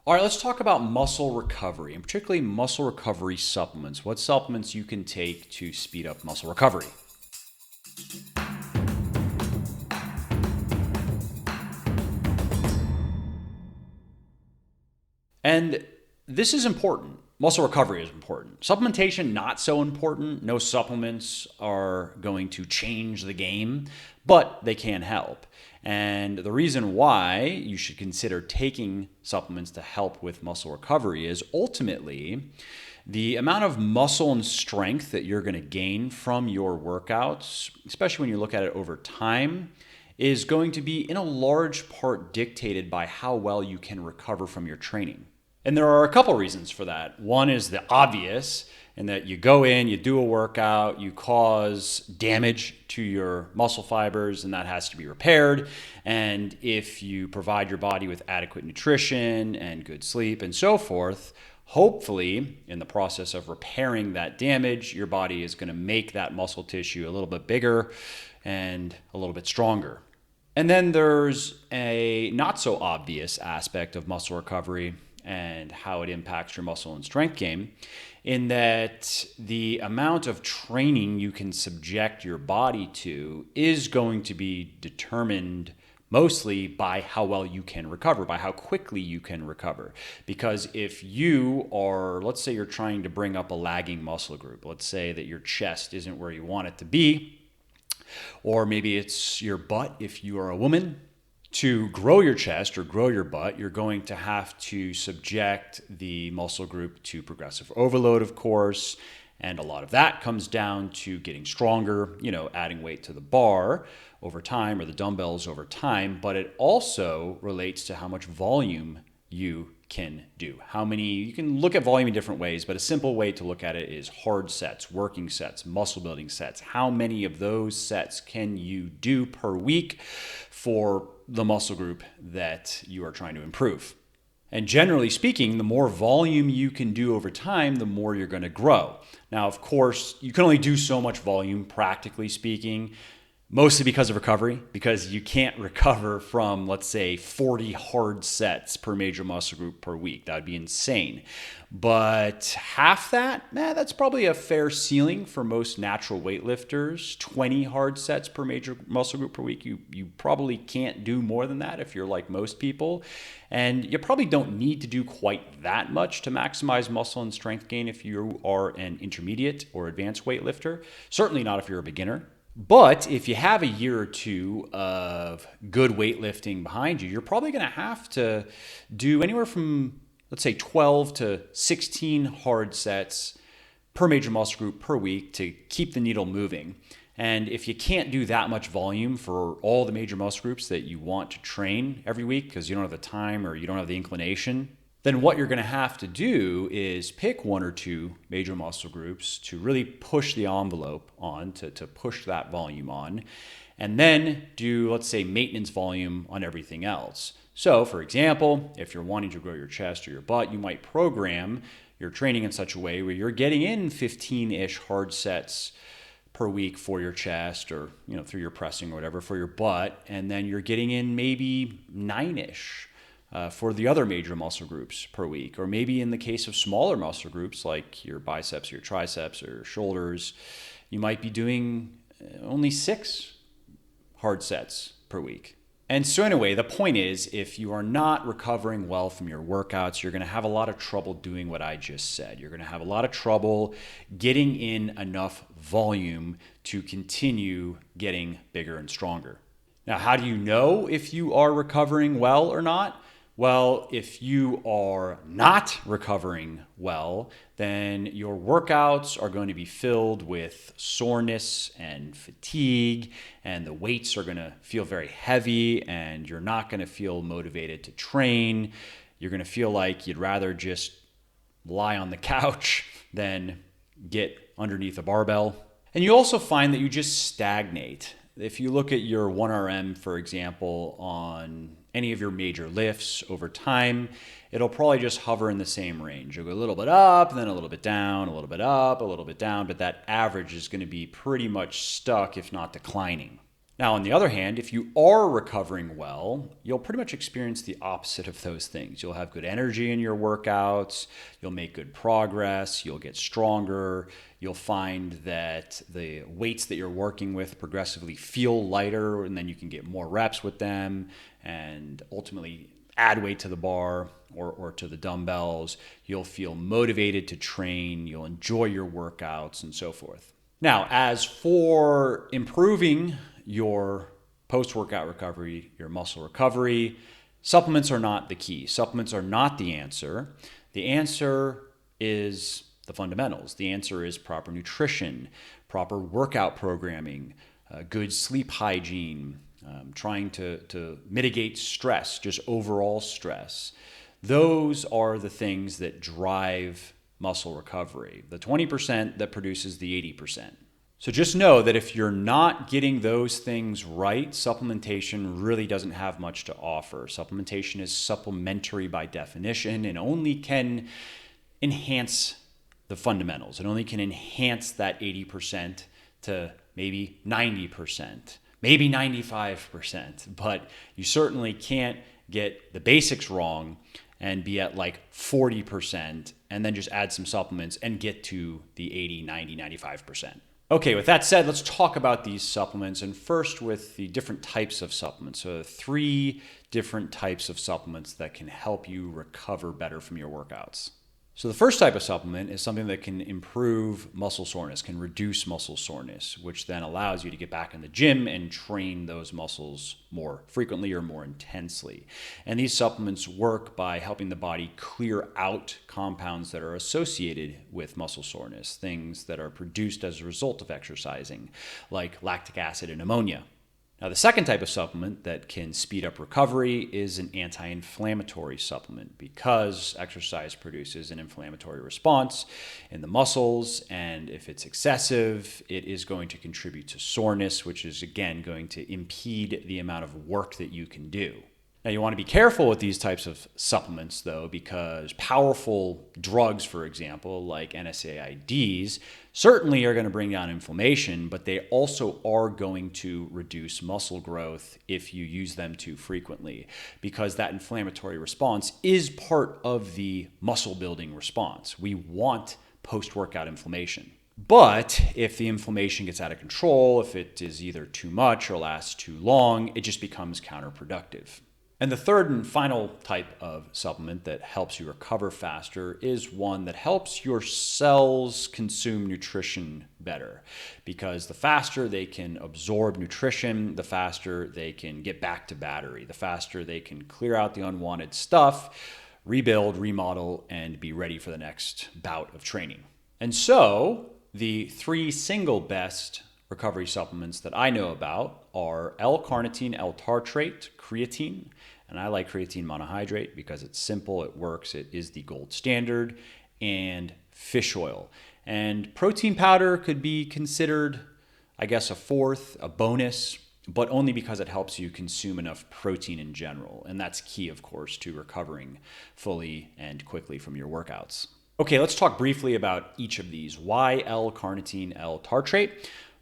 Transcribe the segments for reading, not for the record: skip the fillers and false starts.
All right, let's talk about muscle recovery, and particularly muscle recovery supplements. What supplements you can take to speed up muscle recovery? And this is important. Muscle recovery is important. Supplementation, not so important. No supplements are going to change the game, but they can help. And the reason why you should consider taking supplements to help with muscle recovery is ultimately the amount of muscle and strength that you're going to gain from your workouts, especially when you look at it over time, is going to be in a large part dictated by how well you can recover from your training. And there are a couple reasons for that. One is the obvious, in that you go in, you do a workout, you cause damage to your muscle fibers, and that has to be repaired. And if you provide your body with adequate nutrition and good sleep and so forth, hopefully, in the process of repairing that damage, your body is going to make that muscle tissue a little bit bigger and a little bit stronger. And then there's a not so obvious aspect of muscle recovery and how it impacts your muscle and strength gain, in that the amount of training you can subject your body to is going to be determined mostly by how well you can recover, by how quickly you can recover. Because if you are, let's say you're trying to bring up a lagging muscle group, let's say that your chest isn't where you want it to be, or maybe it's your butt if you are a woman. To grow your chest or grow your butt, you're going to have to subject the muscle group to progressive overload, of course. And a lot of that comes down to getting stronger, adding weight to the bar over time or the dumbbells over time. But it also relates to how much volume you can do. You can look at volume in different ways, but a simple way to look at it is hard sets, working sets, muscle building sets. How many of those sets can you do per week for the muscle group that you are trying to improve? And generally speaking, the more volume you can do over time, the more you're going to grow. Now, of course, you can only do so much volume, practically speaking, mostly because of recovery, because you can't recover from, let's say, 40 hard sets per major muscle group per week. That would be insane. But half that, that's probably a fair ceiling for most natural weightlifters. 20 hard sets per major muscle group per week. You probably can't do more than that if you're like most people. And you probably don't need to do quite that much to maximize muscle and strength gain if you are an intermediate or advanced weightlifter. Certainly not if you're a beginner. But if you have a year or two of good weightlifting behind you, you're probably going to have to do anywhere from, let's say, 12 to 16 hard sets per major muscle group per week to keep the needle moving. And if you can't do that much volume for all the major muscle groups that you want to train every week because you don't have the time or you don't have the inclination, then what you're going to have to do is pick one or two major muscle groups to really push the envelope on, to push that volume on, and then do, let's say, maintenance volume on everything else. So, for example, if you're wanting to grow your chest or your butt, you might program your training in such a way where you're getting in 15-ish hard sets per week for your chest or, through your pressing or whatever for your butt, and then you're getting in maybe 9-ish for the other major muscle groups per week. Or maybe in the case of smaller muscle groups like your biceps or your triceps or your shoulders, you might be doing only 6 hard sets per week. And so anyway, the point is, if you are not recovering well from your workouts, you're going to have a lot of trouble doing what I just said. You're going to have a lot of trouble getting in enough volume to continue getting bigger and stronger. Now, how do you know if you are recovering well or not? Well, if you are not recovering well, then your workouts are going to be filled with soreness and fatigue, and the weights are going to feel very heavy, and you're not going to feel motivated to train. You're going to feel like you'd rather just lie on the couch than get underneath a barbell. And you also find that you just stagnate. If you look at your 1RM, for example, on any of your major lifts over time, it'll probably just hover in the same range. You'll go a little bit up, and then a little bit down, a little bit up, a little bit down, but that average is going to be pretty much stuck, if not declining. Now, on the other hand, if you are recovering well, you'll pretty much experience the opposite of those things. You'll have good energy in your workouts, you'll make good progress, you'll get stronger, you'll find that the weights that you're working with progressively feel lighter, and then you can get more reps with them and ultimately add weight to the bar or to the dumbbells. You'll feel motivated to train, you'll enjoy your workouts, and so forth. Now, as for improving your post-workout recovery, your muscle recovery, supplements are not the key. Supplements are not the answer. The answer is the fundamentals. The answer is proper nutrition, proper workout programming, good sleep hygiene, trying to mitigate stress, just overall stress. Those are the things that drive muscle recovery, the 20% that produces the 80%. So just know that if you're not getting those things right, supplementation really doesn't have much to offer. Supplementation is supplementary by definition and only can enhance the fundamentals. It only can enhance that 80% to maybe 90%, maybe 95%, but you certainly can't get the basics wrong and be at like 40% and then just add some supplements and get to the 80, 90, 95%. Okay, with that said, let's talk about these supplements, and first with the different types of supplements. So 3 different types of supplements that can help you recover better from your workouts. So the first type of supplement is something that can improve muscle soreness, can reduce muscle soreness, which then allows you to get back in the gym and train those muscles more frequently or more intensely. And these supplements work by helping the body clear out compounds that are associated with muscle soreness, things that are produced as a result of exercising, like lactic acid and ammonia. Now, the second type of supplement that can speed up recovery is an anti-inflammatory supplement, because exercise produces an inflammatory response in the muscles, and if it's excessive, it is going to contribute to soreness, which is again going to impede the amount of work that you can do. Now, you want to be careful with these types of supplements, though, because powerful drugs, for example, like NSAIDs, certainly are going to bring down inflammation, but they also are going to reduce muscle growth if you use them too frequently, because that inflammatory response is part of the muscle building response. We want post-workout inflammation. But if the inflammation gets out of control, if it is either too much or lasts too long, it just becomes counterproductive. And the third and final type of supplement that helps you recover faster is one that helps your cells consume nutrition better, because the faster they can absorb nutrition, the faster they can get back to battery, the faster they can clear out the unwanted stuff, rebuild, remodel, and be ready for the next bout of training. And so the 3 single best recovery supplements that I know about are L-carnitine L-tartrate, creatine, and I like creatine monohydrate because it's simple, it works, it is the gold standard, and fish oil. And protein powder could be considered, I guess, a fourth, a bonus, but only because it helps you consume enough protein in general. And that's key, of course, to recovering fully and quickly from your workouts. Okay, let's talk briefly about each of these. Why L-carnitine L-tartrate?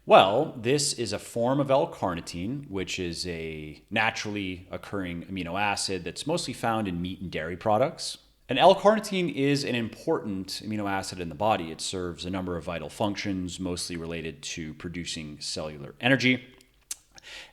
Well, this is a form of L-carnitine, which is a naturally occurring amino acid that's mostly found in meat and dairy products. And L-carnitine is an important amino acid in the body. It serves a number of vital functions, mostly related to producing cellular energy.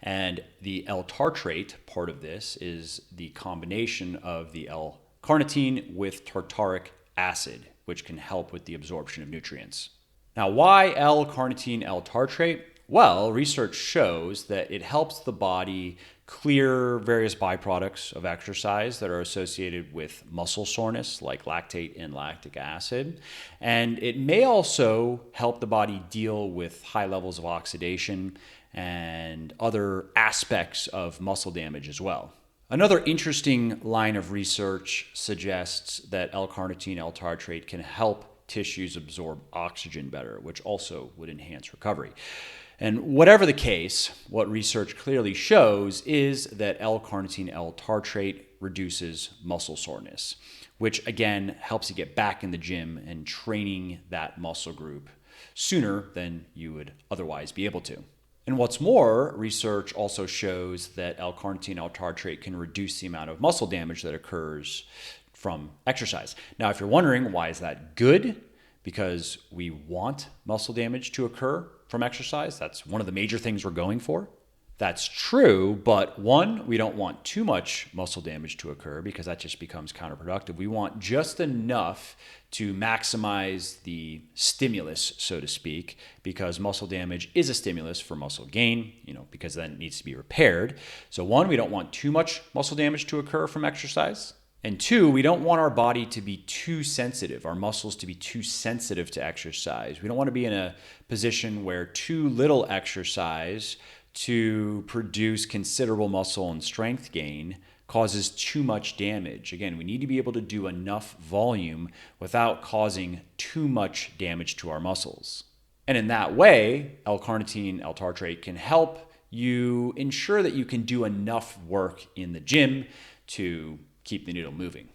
And the L-tartrate part of this is the combination of the L-carnitine with tartaric acid, which can help with the absorption of nutrients. Now, why L-carnitine L-tartrate? Well, research shows that it helps the body clear various byproducts of exercise that are associated with muscle soreness, like lactate and lactic acid. And it may also help the body deal with high levels of oxidation and other aspects of muscle damage as well. Another interesting line of research suggests that L-carnitine L-tartrate can help tissues absorb oxygen better, which also would enhance recovery. And whatever the case, what research clearly shows is that L-carnitine L-tartrate reduces muscle soreness, which again helps you get back in the gym and training that muscle group sooner than you would otherwise be able to. And what's more, research also shows that L-carnitine L-tartrate can reduce the amount of muscle damage that occurs from exercise. Now, if you're wondering why is that good, because we want muscle damage to occur from exercise. That's one of the major things we're going for. That's true, but one, we don't want too much muscle damage to occur because that just becomes counterproductive. We want just enough to maximize the stimulus, so to speak, because muscle damage is a stimulus for muscle gain, because then it needs to be repaired. So one, we don't want too much muscle damage to occur from exercise. And two, we don't want our body to be too sensitive, our muscles to be too sensitive to exercise. We don't want to be in a position where too little exercise to produce considerable muscle and strength gain causes too much damage. Again, we need to be able to do enough volume without causing too much damage to our muscles. And in that way, L-carnitine L-tartrate can help you ensure that you can do enough work in the gym to keep the needle moving.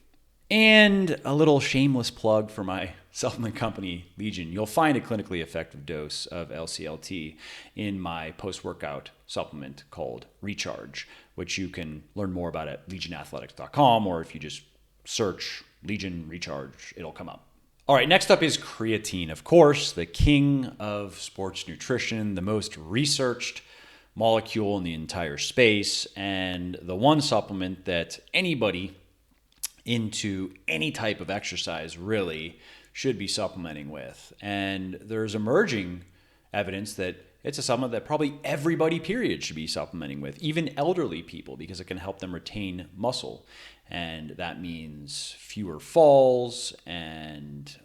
And a little shameless plug for my supplement company, Legion. You'll find a clinically effective dose of LCLT in my post-workout supplement called Recharge, which you can learn more about at legionathletics.com, or if you just search Legion Recharge, it'll come up. All right, next up is creatine. Of course, the king of sports nutrition, the most researched molecule in the entire space, and the one supplement that anybody into any type of exercise really should be supplementing with. And there's emerging evidence that it's a supplement that probably everybody, period, should be supplementing with, even elderly people, because it can help them retain muscle. And that means fewer falls and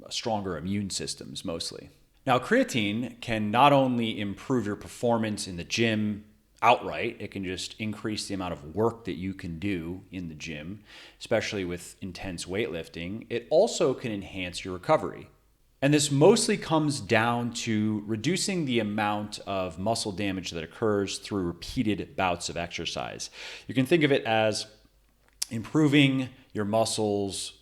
stronger immune systems mostly. Now, creatine can not only improve your performance in the gym outright, it can just increase the amount of work that you can do in the gym, especially with intense weightlifting. It also can enhance your recovery. And this mostly comes down to reducing the amount of muscle damage that occurs through repeated bouts of exercise. You can think of it as improving your muscles'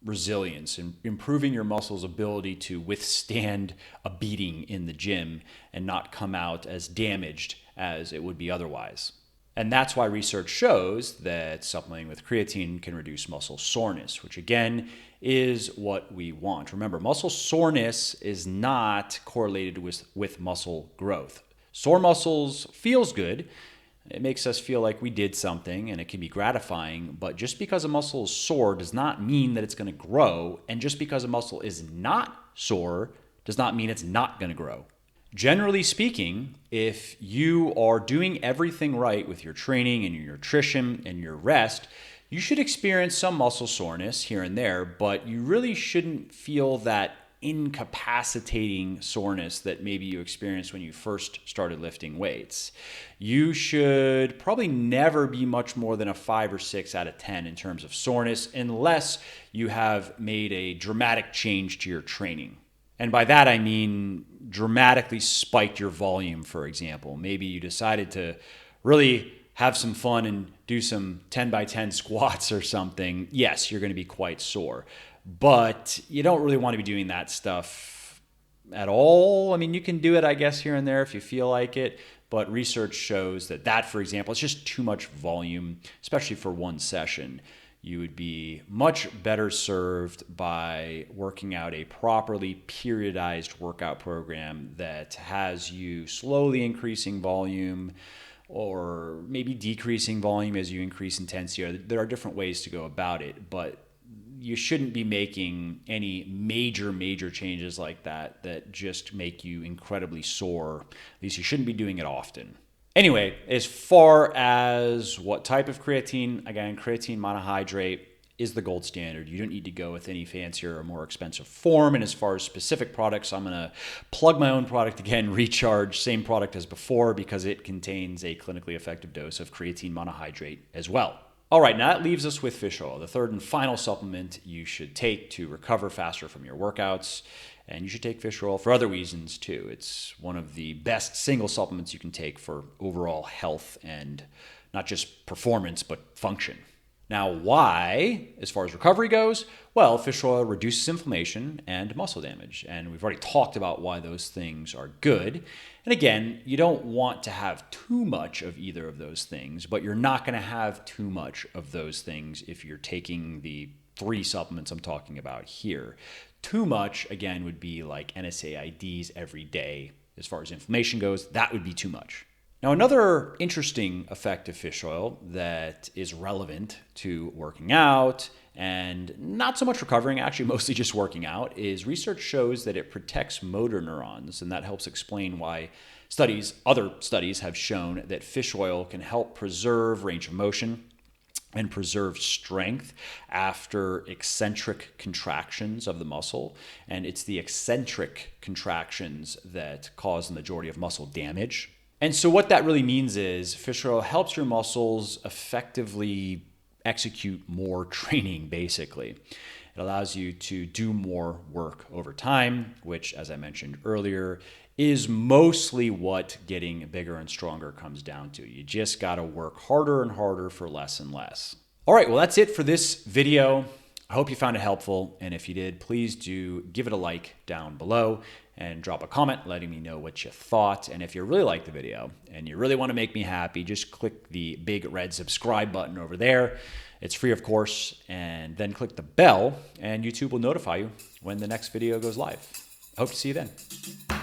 resilience and improving your muscles' ability to withstand a beating in the gym and not come out as damaged as it would be otherwise. And that's why research shows that supplementing with creatine can reduce muscle soreness, which again is what we want. Remember, muscle soreness is not correlated with muscle growth. Sore muscles feels good. It makes us feel like we did something and it can be gratifying, but just because a muscle is sore does not mean that it's going to grow. And just because a muscle is not sore does not mean it's not going to grow. Generally speaking, if you are doing everything right with your training and your nutrition and your rest, you should experience some muscle soreness here and there, but you really shouldn't feel that incapacitating soreness that maybe you experienced when you first started lifting weights. You should probably never be much more than a 5 or 6 out of 10 in terms of soreness, unless you have made a dramatic change to your training. And by that, I mean dramatically spiked your volume, for example. Maybe you decided to really have some fun and do some 10 by 10 squats or something. Yes, you're going to be quite sore. But you don't really want to be doing that stuff at all. I mean, you can do it, I guess, here and there if you feel like it. But research shows that, for example, it's just too much volume, especially for one session. You would be much better served by working out a properly periodized workout program that has you slowly increasing volume or maybe decreasing volume as you increase intensity. There are different ways to go about it, but you shouldn't be making any major changes like that just make you incredibly sore. At least you shouldn't be doing it often. Anyway, as far as what type of creatine, again, creatine monohydrate is the gold standard. You don't need to go with any fancier or more expensive form. And as far as specific products, I'm going to plug my own product again, Recharge, same product as before, because it contains a clinically effective dose of creatine monohydrate as well. All right, now that leaves us with fish oil, the third and final supplement you should take to recover faster from your workouts. And you should take fish oil for other reasons too. It's one of the best single supplements you can take for overall health and not just performance, but function. Now, why, as far as recovery goes? Well, fish oil reduces inflammation and muscle damage. And we've already talked about why those things are good. And again, you don't want to have too much of either of those things, but you're not going to have too much of those things if you're taking the 3 supplements I'm talking about here. Too much, again, would be like NSAIDs every day. As far as inflammation goes, that would be too much. Now, another interesting effect of fish oil that is relevant to working out and not so much recovering, actually mostly just working out, is research shows that it protects motor neurons, and that helps explain why other studies have shown that fish oil can help preserve range of motion and preserve strength after eccentric contractions of the muscle. And it's the eccentric contractions that cause the majority of muscle damage. And so what that really means is fish oil helps your muscles effectively execute more training, basically. It allows you to do more work over time, which, as I mentioned earlier, is mostly what getting bigger and stronger comes down to. You just got to work harder and harder for less and less. All right, well, that's it for this video. I hope you found it helpful, and if you did, please do give it a like down below and drop a comment letting me know what you thought. And if you really like the video and you really want to make me happy, just click the big red subscribe button over there. It's free, of course, and then click the bell and YouTube will notify you when the next video goes live. I hope to see you then.